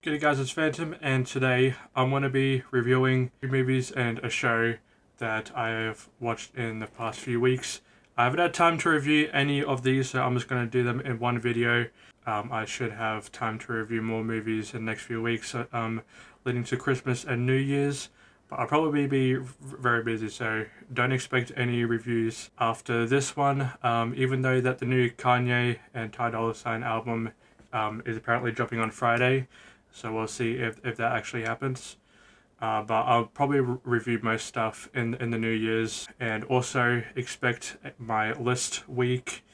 G'day guys, it's Phantom, and today I'm going to be reviewing movies and a show that I have watched in the past few weeks. I haven't had time to review any of these, so I'm just going to do them in one video. I should have time to review more movies in the next few weeks, leading to Christmas and New Year's. But I'll probably be very busy, so don't expect any reviews after this one. Even though that the new Kanye and Ty Dolla $ign album is apparently dropping on Friday. So we'll see if that actually happens. But I'll probably review most stuff in the New Year's, and also expect my list week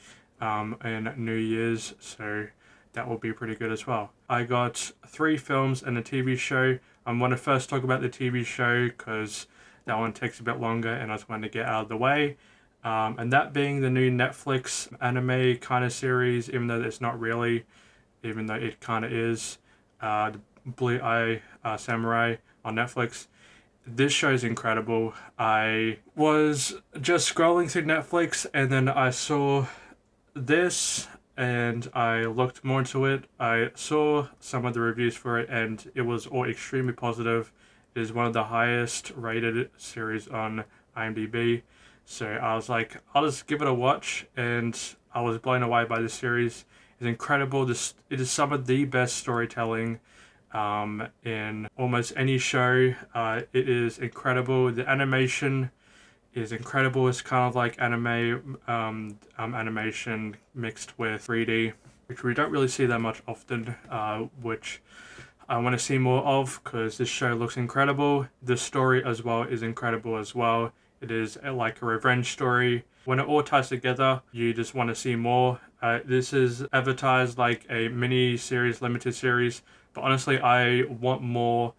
in New Year's, so that will be pretty good as well. I got 3 films and a TV show. I want to first talk about the TV show because that one takes a bit longer and I just wanted to get out of the way. And that being the new Netflix anime kind of series, even though it's not really, even though it kind of is. The Blue Eye Samurai on Netflix. This show is incredible. I was just scrolling through Netflix and then I saw this and I looked more into it. I saw some of the reviews for it and it was all extremely positive. It is one of the highest rated series on IMDb. So I was like, I'll just give it a watch, and I was blown away by the series. It's incredible. It is some of the best storytelling in almost any show. It is incredible. The animation is incredible. It's kind of like animation mixed with 3D, which we don't really see that much often, which I want to see more of because this show looks incredible. The story as well is incredible as well. It is like a revenge story. When it all ties together, you just want to see more. This is advertised like a mini series, limited series, but honestly, I want more.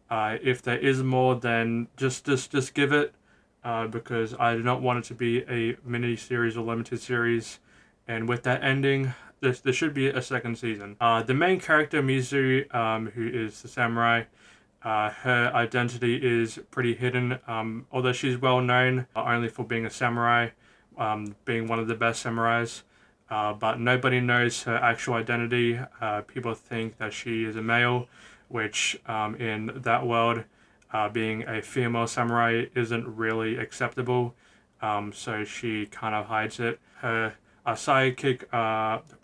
If there is more, then just give it, because I do not want it to be a mini series or limited series. And with that ending, there should be a second season. The main character, Mizu, who is the samurai, her identity is pretty hidden, although she's well known only for being a samurai, being one of the best samurais. But nobody knows her actual identity. People think that she is a male, which in that world, being a female samurai isn't really acceptable. So she kind of hides it. Her sidekick,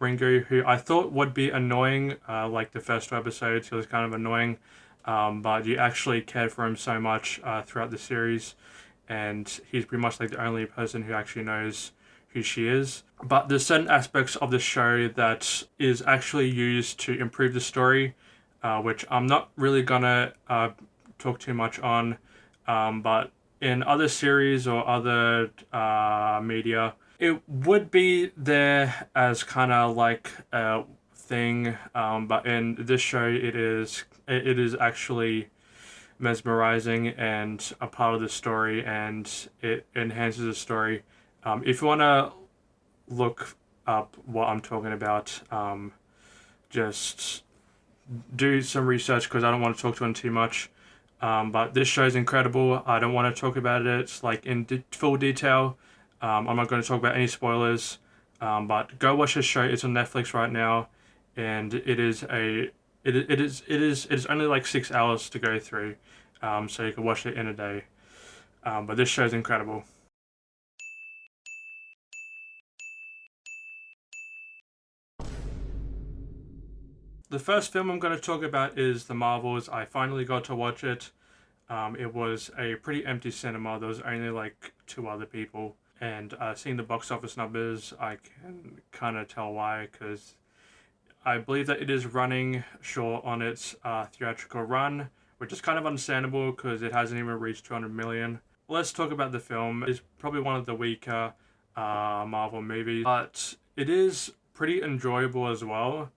Ringu, who I thought would be annoying, like the first 2 episodes, he was kind of annoying. But you actually cared for him so much throughout the series, and he's pretty much like the only person who actually knows who she is. But there's certain aspects of the show that is actually used to improve the story, which I'm not really gonna talk too much on, but in other series or other media, it would be there as kind of like a thing, but in this show it is actually mesmerizing and a part of the story, and it enhances the story. If you want to look up what I'm talking about, just do some research because I don't want to talk to it too much. But this show is incredible. I don't want to talk about it like in full detail. I'm not going to talk about any spoilers. But go watch this show. It's on Netflix right now, and it is only like 6 hours to go through, so you can watch it in a day. But this show is incredible. The first film I'm going to talk about is The Marvels. I finally got to watch it. It was a pretty empty cinema. There was only like 2 other people. And seeing the box office numbers, I can kind of tell why, because I believe that it is running short on its theatrical run, which is kind of understandable because it hasn't even reached 200 million. Let's talk about the film. It's probably one of the weaker Marvel movies, but it is pretty enjoyable as well,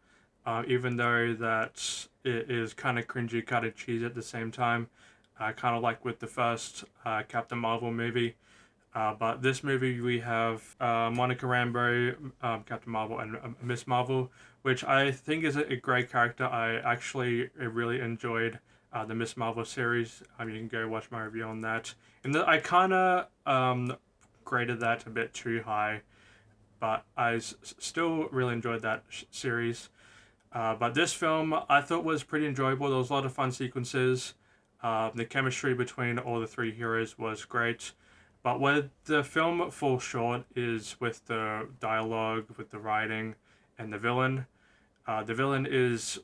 even though that it is kind of cringy, kind of cheesy at the same time, kind of like with the first Captain Marvel movie. But this movie we have Monica Rambeau, Captain Marvel, and Miss Marvel, which I think is a great character. I actually really enjoyed the Miss Marvel series. You can go watch my review on that. And I kind of graded that a bit too high, but I still really enjoyed that series. But this film I thought was pretty enjoyable. There was a lot of fun sequences. The chemistry between all the three heroes was great. But where the film falls short is with the dialogue, with the writing, and the villain. The villain is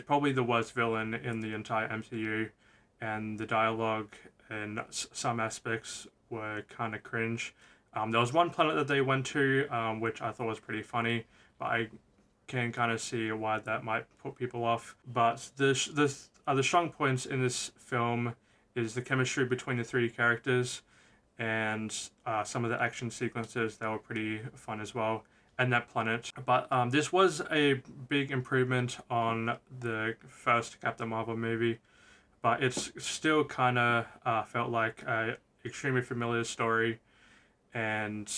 probably the worst villain in the entire MCU, and the dialogue in some aspects were kind of cringe. There was one planet that they went to, which I thought was pretty funny, but I can kind of see why that might put people off. But the strong points in this film is the chemistry between the three characters, and some of the action sequences that were pretty fun as well, and that planet. But this was a big improvement on the first Captain Marvel movie, but it's still kind of felt like a extremely familiar story, and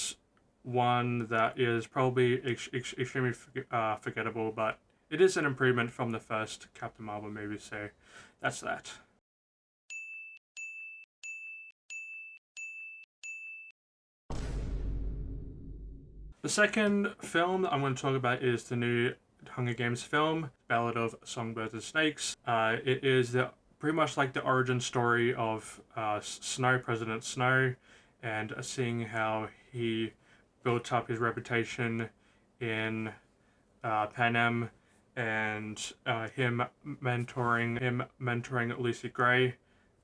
one that is probably extremely forgettable, but it is an improvement from the first Captain Marvel movie, so that's that. The second film that I'm going to talk about is the new Hunger Games film, Ballad of Songbirds and Snakes. It is pretty much like the origin story of Snow, President Snow, and seeing how he built up his reputation in Panem, and him mentoring Lucy Gray,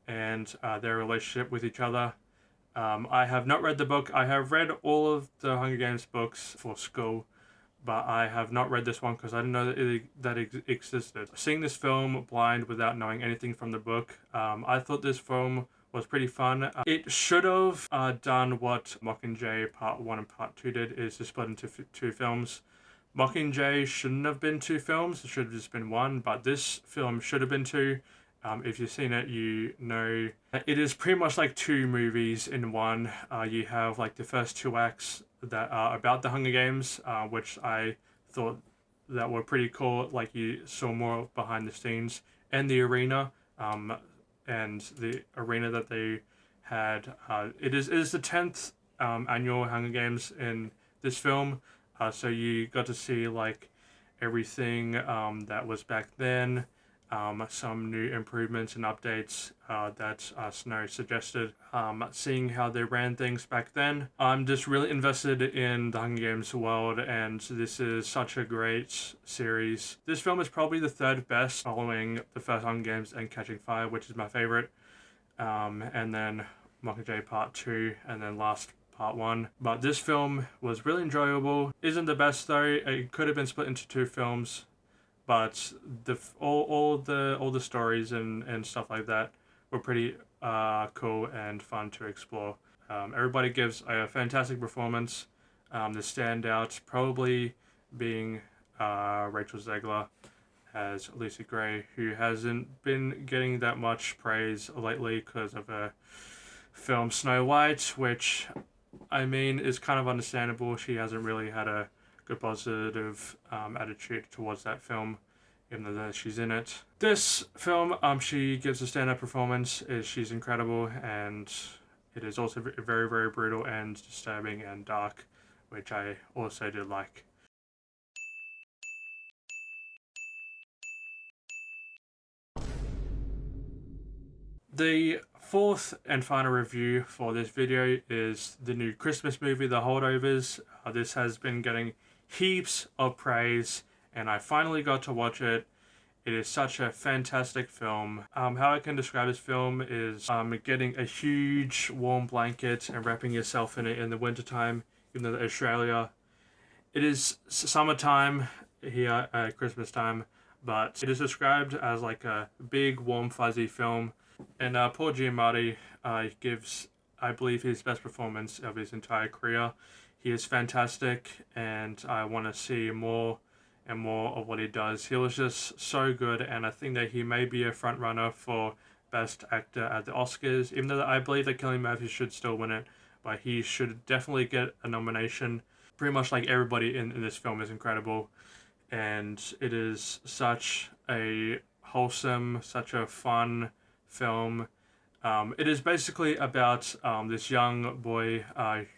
and their relationship with each other. I have not read the book. I have read all of the Hunger Games books for school, but I have not read this one because I didn't know that it existed. Seeing this film blind without knowing anything from the book, I thought this film was pretty fun. It should have done what Mockingjay Part 1 and Part 2 did, is to split into two films. Mockingjay shouldn't have been two films, it should have just been one, but this film should have been two. If you've seen it, you know it is pretty much like two movies in one. You have like the first two acts that are about the Hunger Games, which I thought that were pretty cool. Like you saw more behind the scenes, and the arena, and the arena that they had. It is the 10th annual Hunger Games in this film, so you got to see like everything that was back then. Some new improvements and updates that Snow suggested. Seeing how they ran things back then, I'm just really invested in the Hunger Games world, and this is such a great series. This film is probably the third best, following the first Hunger Games and Catching Fire, which is my favorite, and then Mockingjay Part 2, and then last Part 1. But this film was really enjoyable. Isn't the best though. It could have been split into two films, but all the stories and stuff like that were pretty cool and fun to explore. Everybody gives a fantastic performance. The standout probably being Rachel Zegler as Lucy Gray, who hasn't been getting that much praise lately because of a film Snow White, which I mean is kind of understandable. She hasn't really had a good positive attitude towards that film, even though she's in it. This film, she gives a stand-up performance. She's incredible, and it is also very, very brutal and disturbing and dark, which I also did like. The fourth and final review for this video is the new Christmas movie, The Holdovers. This has been getting heaps of praise, and I finally got to watch it. It is such a fantastic film. How I can describe this film is getting a huge warm blanket and wrapping yourself in it in the wintertime, even though Australia, it is summertime here at Christmas time, but it is described as like a big, warm, fuzzy film. And Paul Giamatti gives, I believe, his best performance of his entire career. He is fantastic, and I want to see more and more of what he does. He was just so good, and I think that he may be a front runner for Best Actor at the Oscars, even though I believe that Cillian Murphy should still win it, but he should definitely get a nomination. Pretty much like everybody in this film is incredible, and it is such a wholesome, such a fun film. It is basically about this young boy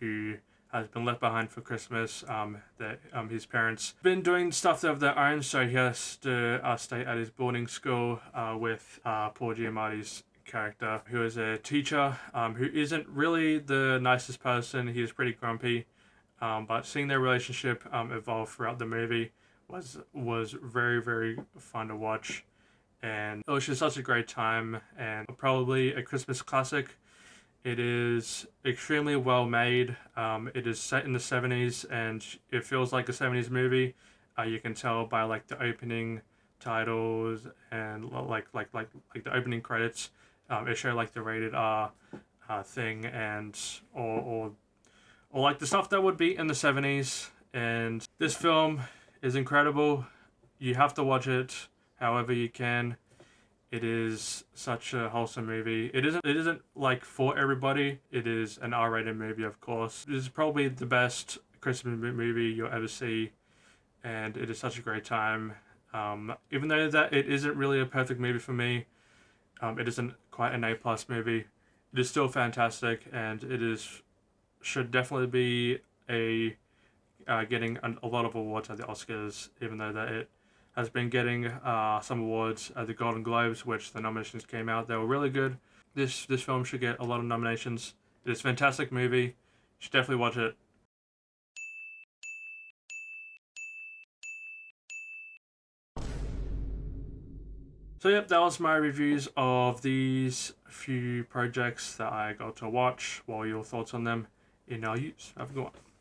who has been left behind for Christmas. That his parents been doing stuff of their own, so he has to stay at his boarding school with Paul Giamatti's character, who is a teacher who isn't really the nicest person. He is pretty grumpy, but seeing their relationship evolve throughout the movie was very, very fun to watch, and it was just such a great time and probably a Christmas classic. It is extremely well made. It is set in the 70s and it feels like a 70s movie. You can tell by like the opening titles and like the opening credits. It show like the rated R thing and or like the stuff that would be in the 70s. And this film is incredible. You have to watch it however you can. It is such a wholesome movie. It isn't like for everybody. It is an R-rated movie, of course. It is probably the best Christmas movie you'll ever see, and it is such a great time. Even though that it isn't really a perfect movie for me, it isn't quite an A+ movie. It is still fantastic, and it is should definitely be a getting a lot of awards at the Oscars, even though that it has been getting some awards at the Golden Globes, which the nominations came out. They were really good. This film should get a lot of nominations. It is a fantastic movie. You should definitely watch it. So yep, that was my reviews of these few projects that I got to watch. What are your thoughts on them in our use? Have a good one.